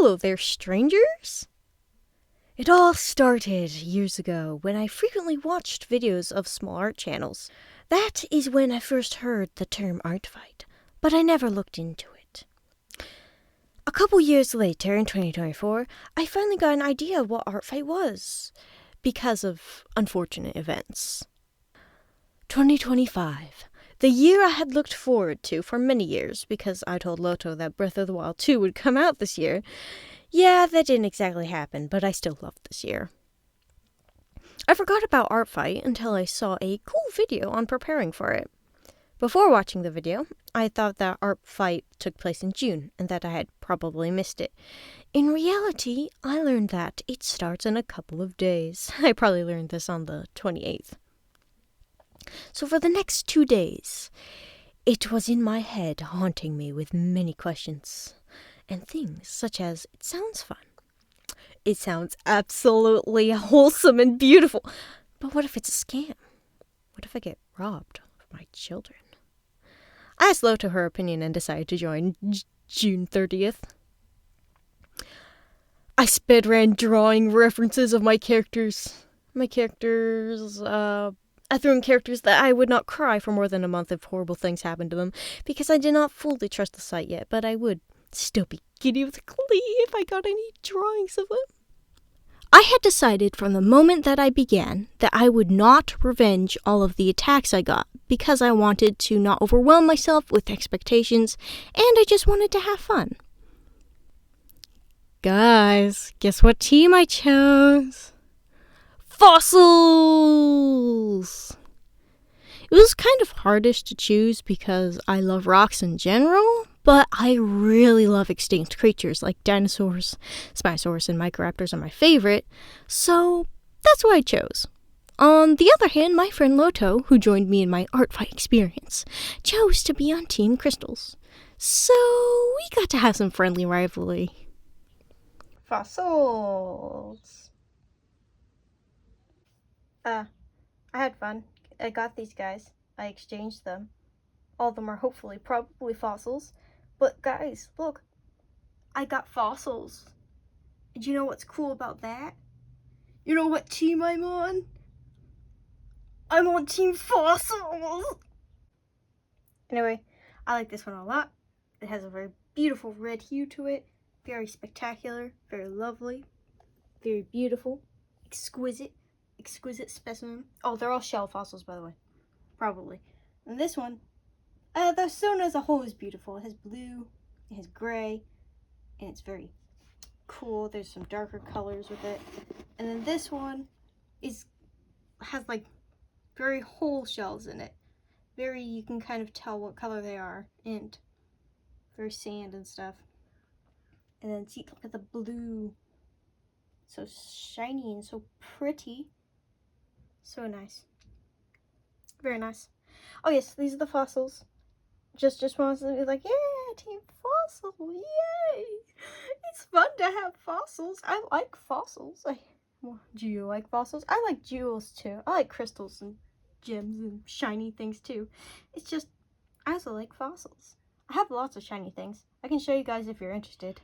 Hello there, strangers! It all started years ago when I frequently watched videos of small art channels. That is when I first heard the term ArtFight, but I never looked into it. A couple years later, in 2024, I finally got an idea of what ArtFight was, because of unfortunate events. 2025. The year I had looked forward to for many years, because I told Loto that Breath of the Wild 2 would come out this year. Yeah, that didn't exactly happen, but I still loved this year. I forgot about ArtFight until I saw a cool video on preparing for it. Before watching the video, I thought that ArtFight took place in June, and that I had probably missed it. In reality, I learned that it starts in a couple of days. I probably learned this on the 28th. So for the next 2 days, it was in my head, haunting me with many questions and things such as, it sounds fun. It sounds absolutely wholesome and beautiful. But what if it's a scam? What if I get robbed of my children? I asked Loto her opinion and decided to join June 30th. I sped ran drawing references of my characters. I threw in characters that I would not cry for more than a month if horrible things happened to them, because I did not fully trust the site yet, but I would still be giddy with glee if I got any drawings of them. I had decided from the moment that I began that I would not revenge all of the attacks I got, because I wanted to not overwhelm myself with expectations, and I just wanted to have fun. Guys, guess what team I chose? Fossils! It was kind of hardish to choose because I love rocks in general, but I really love extinct creatures like dinosaurs. Spinosaurus and Microraptors are my favorite, so that's what I chose. On the other hand, my friend Loto, who joined me in my ArtFight experience, chose to be on Team Crystals. So we got to have some friendly rivalry. Fossils. I had fun. I got these guys. I exchanged them. All of them are probably fossils. But guys, look. I got fossils. And you know what's cool about that? You know what team I'm on? I'm on Team Fossils! Anyway, I like this one a lot. It has a very beautiful red hue to it. Very spectacular. Very lovely. Very beautiful. Exquisite specimen. Oh, they're all shell fossils, by the way. Probably. And this one, the stone as a whole is beautiful. It has blue, it has gray, and it's very cool. There's some darker colors with it. And then this one has like very whole shells in it. You can kind of tell what color they are, and very sand and stuff. And then see, look at the blue. So shiny and so pretty. So nice. Very nice. Oh yes, these are the fossils. Just wanted to be like, yeah, Team Fossil, yay! It's fun to have fossils. I like fossils. Do you like fossils? I like jewels too. I like crystals and gems and shiny things too. It's just, I also like fossils. I have lots of shiny things. I can show you guys if you're interested.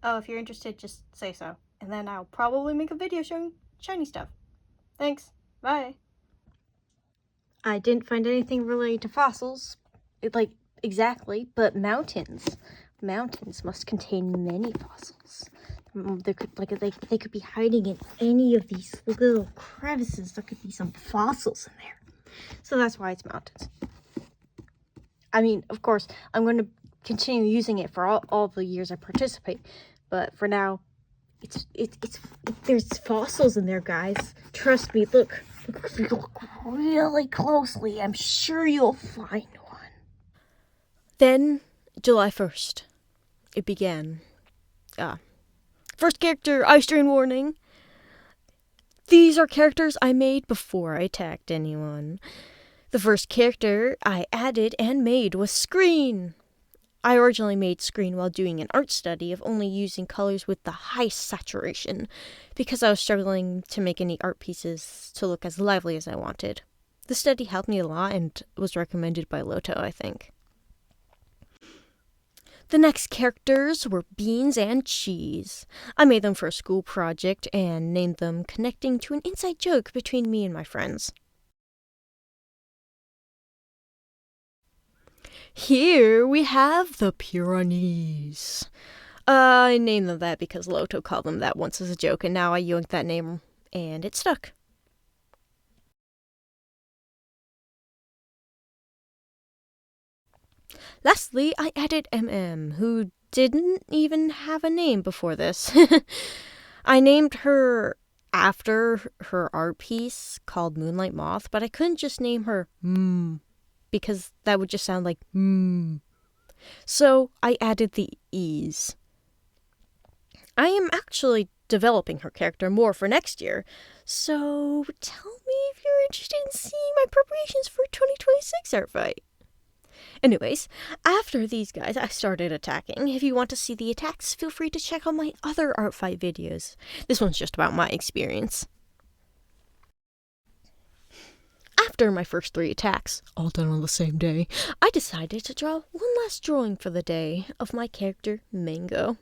Oh, if you're interested, just say so. And then I'll probably make a video showing shiny stuff. Thanks. Bye. I didn't find anything related to fossils, exactly, but mountains. Mountains must contain many fossils. They could be hiding in any of these little crevices. There could be some fossils in there. So that's why it's mountains. I mean, of course, I'm going to continue using it for all the years I participate, but for now, there's fossils in there, guys. Trust me, look really closely. I'm sure you'll find one. Then, July 1st, it began. First character, Ice Drain warning. These are characters I made before I attacked anyone. The first character I added and made was Screen. I originally made Screen while doing an art study of only using colors with the highest saturation, because I was struggling to make any art pieces to look as lively as I wanted. The study helped me a lot and was recommended by Loto, I think. The next characters were Beans and Cheese. I made them for a school project and named them connecting to an inside joke between me and my friends. Here we have the Pyrenees. I named them that because Loto called them that once as a joke, and now I yoinked that name, and it stuck. Lastly, I added MM, who didn't even have a name before this. I named her after her art piece called Moonlight Moth, but I couldn't just name her because that would just sound like So I added the E's. I am actually developing her character more for next year, so tell me if you're interested in seeing my preparations for 2026 ArtFight. Anyways, after these guys, I started attacking. If you want to see the attacks, feel free to check out my other ArtFight videos. This one's just about my experience. After my first 3 attacks, all done on the same day, I decided to draw one last drawing for the day of my character, Mango.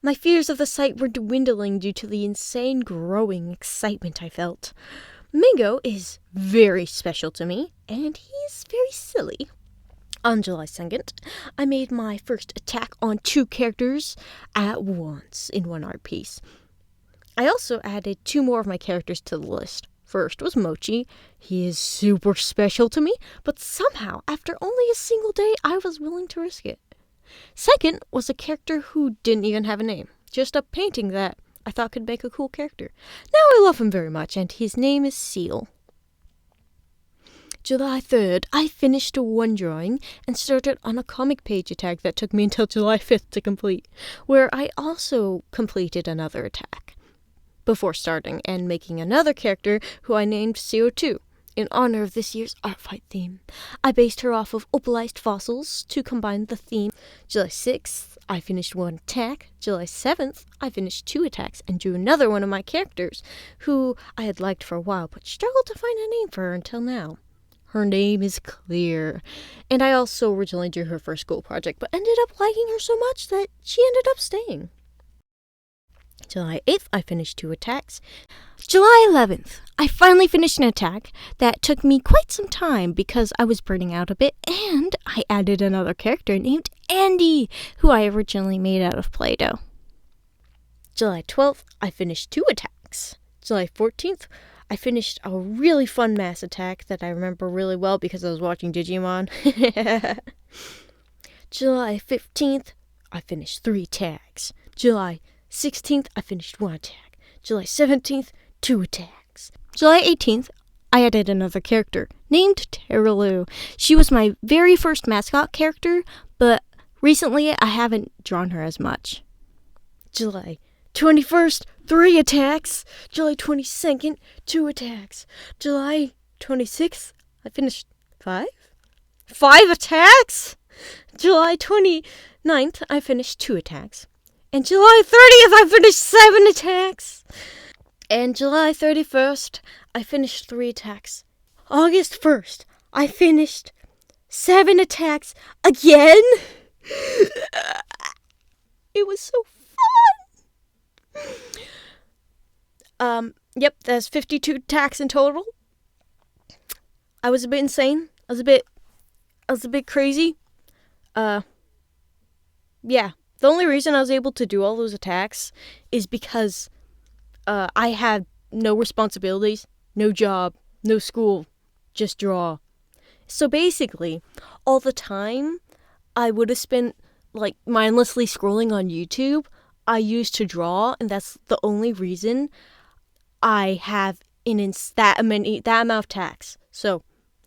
My fears of the sight were dwindling due to the insane growing excitement I felt. Mango is very special to me, and he is very silly. On July 2nd, I made my first attack on 2 characters at once in one art piece. I also added 2 more of my characters to the list. First was Mochi. He is super special to me, but somehow, after only a single day, I was willing to risk it. Second was a character who didn't even have a name, just a painting that I thought could make a cool character. Now I love him very much, and his name is Seal. July 3rd, I finished one drawing and started on a comic page attack that took me until July 5th to complete, where I also completed another attack before starting and making another character who I named CO2 in honor of this year's ArtFight theme. I based her off of opalized fossils to combine the theme. July 6th, I finished one attack. July 7th, I finished 2 attacks and drew another one of my characters who I had liked for a while but struggled to find a name for her until now. Her name is Clear, and I also originally drew her for a school project, but ended up liking her so much that she ended up staying. July 8th, I finished 2 attacks. July 11th, I finally finished an attack that took me quite some time because I was burning out a bit, and I added another character named Andy, who I originally made out of Play-Doh. July 12th, I finished 2 attacks. July 14th, I finished a really fun mass attack that I remember really well because I was watching Digimon. July 15th, I finished 3 attacks. July 16th, I finished 1 attack. July 17th, 2 attacks. July 18th, I added another character named Terraloo. She was my very first mascot character, but recently I haven't drawn her as much. July 21st, 3 attacks. July 22nd, 2 attacks. July 26th, I finished 5? 5 attacks? July 29th, I finished 2 attacks. And July 30th, I finished 7 attacks. And July 31st, I finished 3 attacks. August 1st, I finished 7 attacks again. It was so fun. Yep, there's 52 attacks in total. I was a bit insane. I was a bit crazy. Yeah. The only reason I was able to do all those attacks is because I had no responsibilities, no job, no school, just draw. So basically, all the time I would have spent like mindlessly scrolling on YouTube, I used to draw, and that's the only reason I have that amount of attacks. So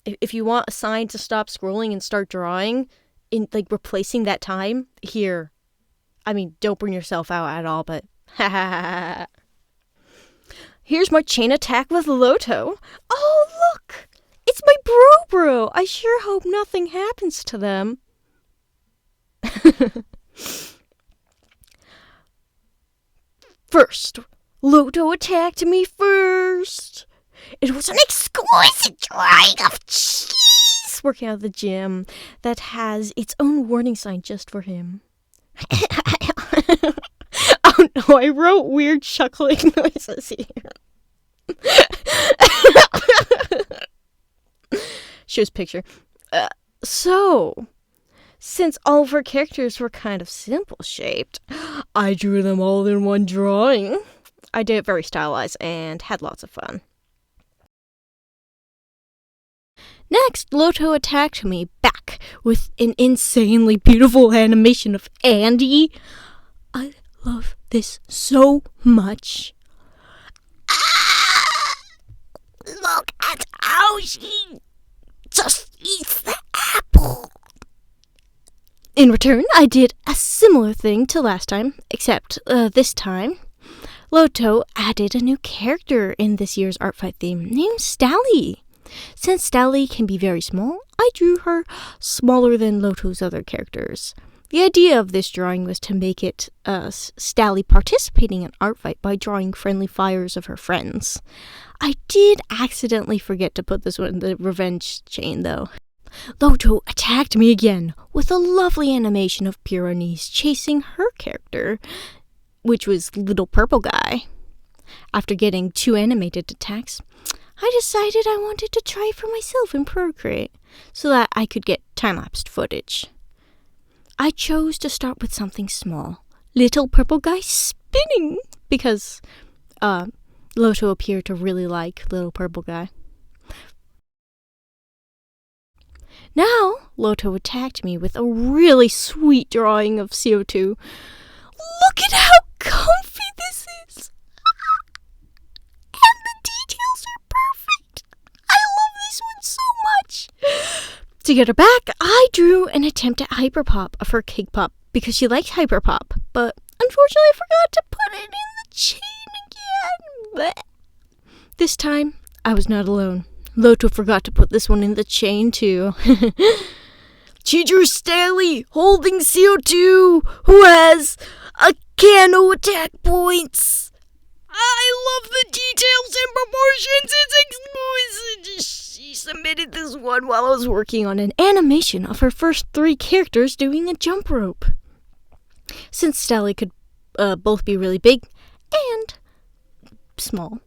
if you want a sign to stop scrolling and start drawing, in like replacing that time, here. I mean, don't bring yourself out at all, but here's my chain attack with Loto. Oh, look! It's my bro. I sure hope nothing happens to them. First, Loto attacked me first. It was an exquisite drawing of cheese working out of the gym that has its own warning sign just for him. Oh no, I wrote weird chuckling noises here. Shows picture. So, since all of her characters were kind of simple shaped, I drew them all in one drawing. I did it very stylized and had lots of fun. Next, Loto attacked me back with an insanely beautiful animation of Andy. I love this so much. Ah! Look at how she just eats the apple. In return, I did a similar thing to last time, except this time, Loto added a new character in this year's ArtFight theme named Stally. Since Stally can be very small, I drew her smaller than Loto's other characters. The idea of this drawing was to make it Stally participating in ArtFight by drawing friendly fires of her friends. I did accidentally forget to put this one in the revenge chain, though. Loto attacked me again with a lovely animation of Pyrenees chasing her character, which was Little Purple Guy. After getting 2 animated attacks, I decided I wanted to try for myself in Procreate so that I could get time-lapsed footage. I chose to start with something small, Little Purple Guy spinning, because Loto appeared to really like Little Purple Guy. Now, Loto attacked me with a really sweet drawing of CO2. Look at how comfy this is! And the details are perfect! I love this one so much! To get her back, I drew an attempt at hyperpop of her cake pop because she likes hyperpop, but unfortunately I forgot to put it in the chain again. Blech. This time, I was not alone. Loto forgot to put this one in the chain too. She drew Stally holding CO2, who has a cano attack points. I love the details and proportions. It's exquisite. She submitted this one while I was working on an animation of her first 3 characters doing a jump rope. Since Stally could both be really big and small,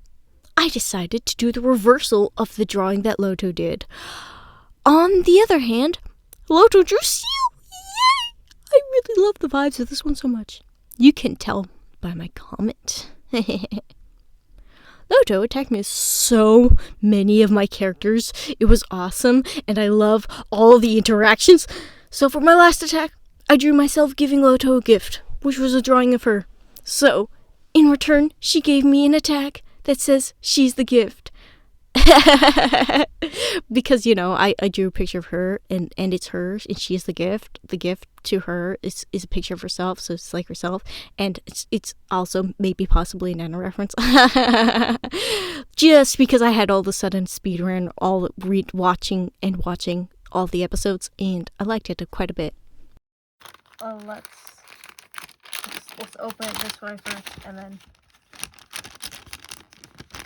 I decided to do the reversal of the drawing that Loto did. On the other hand, Loto drew Seal. Yay! I really love the vibes of this one so much. You can tell by my comment. Loto attacked me with so many of my characters. It was awesome, and I love all the interactions. So for my last attack, I drew myself giving Loto a gift, which was a drawing of her. So, in return, she gave me an attack that says she's the gift. Because, you know, I drew a picture of her, and it's hers, and she is the gift. The gift to her is a picture of herself, so it's like herself, and it's also maybe possibly an Anna reference. Just because I had all of a sudden speedrun watching all the episodes, and I liked it quite a bit. Let's open it this way first, and then...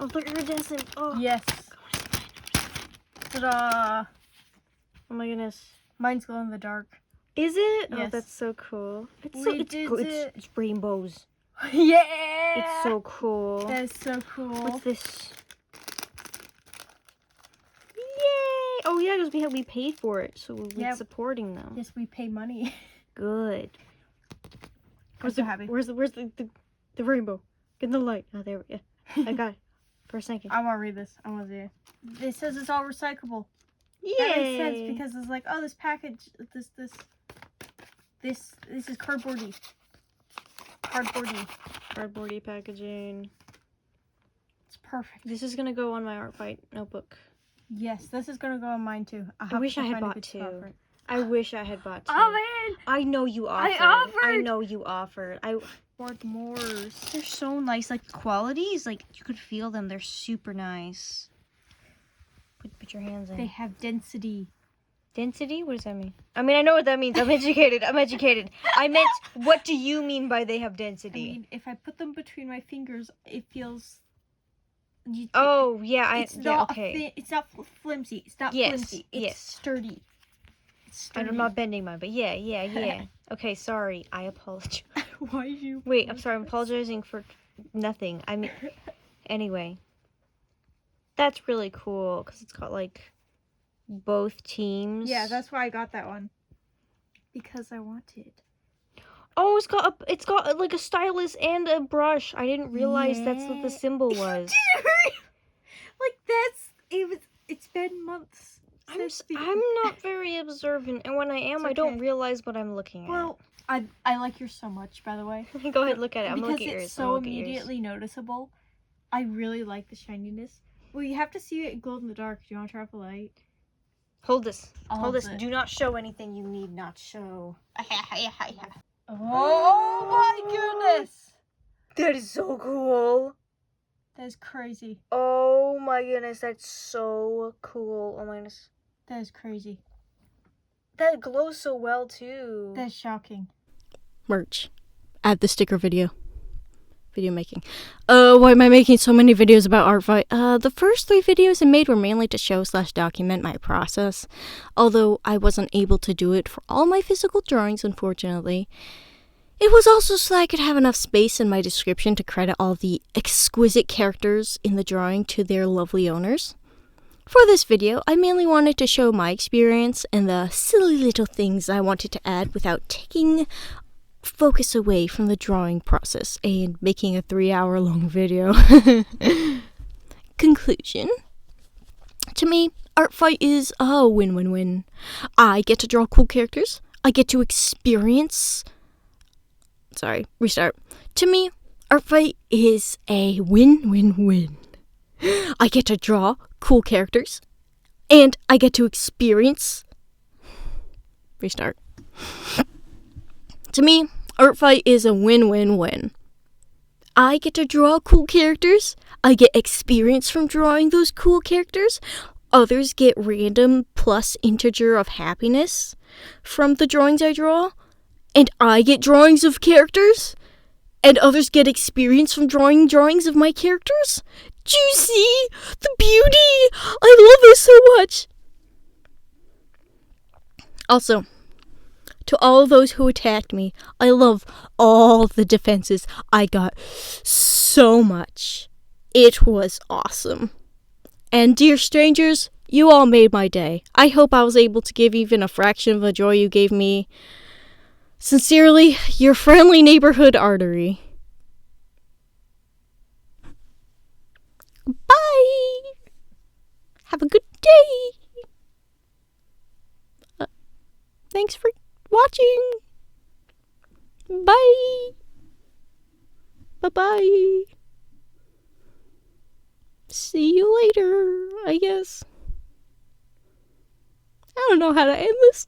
Oh, they're iridescent. Oh. Yes. Ta-da! Oh my goodness. Mine's glow in the dark. Is it? Yes. Oh, that's so cool. It's rainbows. Yeah! It's so cool. That is so cool. What's this? Yay! Oh yeah, because we paid for it, so we're supporting them. Yes, we pay money. Good. I'm so happy. Where's the rainbow? Get the light. Oh, there we go. I got it. For a second. I want to read this. I want to see it. It says it's all recyclable. Yay! That makes sense because it's like, oh, this package, this is cardboardy. Cardboardy packaging. It's perfect. This is gonna go on my ArtFight notebook. Yes, this is gonna go on mine too. I wish I had bought 2. I wish I had bought 2. Oh man! I know you offered. I know you offered. I bought more. They're so nice. Like, the quality is like, you could feel them. They're super nice. Put your hands in. They have density. Density? What does that mean? I mean, I know what that means. I'm educated. I meant, what do you mean by they have density? I mean, if I put them between my fingers, it feels... yeah, it's not flimsy. It's not flimsy. It's sturdy. I'm not bending mine, but yeah. Okay, sorry. I apologize. Why you? Wait, I'm sorry. I'm apologizing for nothing. I mean, anyway. That's really cool because it's got like both teams. Yeah, that's why I got that one. Because I wanted. Oh, it's got like a stylus and a brush. I didn't realize that's what the symbol was. Like it's been months. I'm not very observant, and when I am, I don't realize what I'm looking at. Well, I like yours so much, by the way. Go ahead, look at it. I'm because looking at yours. It's so immediately noticeable. I really like the shininess. Well, you have to see it glow in the dark. Do you want to try off the light? Hold this. I'll Hold this. it. Do not show anything you need not show. Oh my goodness! That is so cool. That is crazy. Oh my goodness, that's so cool. Oh my goodness. That is crazy. That glows so well too. That's shocking. Merch. Add the sticker video. Video making. Why am I making so many videos about ArtFight? The first 3 videos I made were mainly to show/document my process. Although I wasn't able to do it for all my physical drawings, unfortunately. It was also so I could have enough space in my description to credit all the exquisite characters in the drawing to their lovely owners. For this video, I mainly wanted to show my experience and the silly little things I wanted to add without taking focus away from the drawing process and making a 3-hour-long video. Conclusion. To me, ArtFight is a win-win-win. I get to draw cool characters. I get to experience... Sorry, restart. To me, ArtFight is a win-win-win. I get to draw cool characters, and I get to experience... Restart. To me, ArtFight is a win-win-win. I get to draw cool characters, I get experience from drawing those cool characters, others get random plus integer of happiness from the drawings I draw, and I get drawings of characters, and others get experience from drawing drawings of my characters. Do you see the beauty? I love this so much. Also, to all those who attacked me, I love all the defenses. I got so much. It was awesome. And dear strangers, you all made my day. I hope I was able to give even a fraction of the joy you gave me. Sincerely, your friendly neighborhood artery. Bye! Have a good day! Thanks for watching! Bye! Bye-bye! See you later, I guess. I don't know how to end this.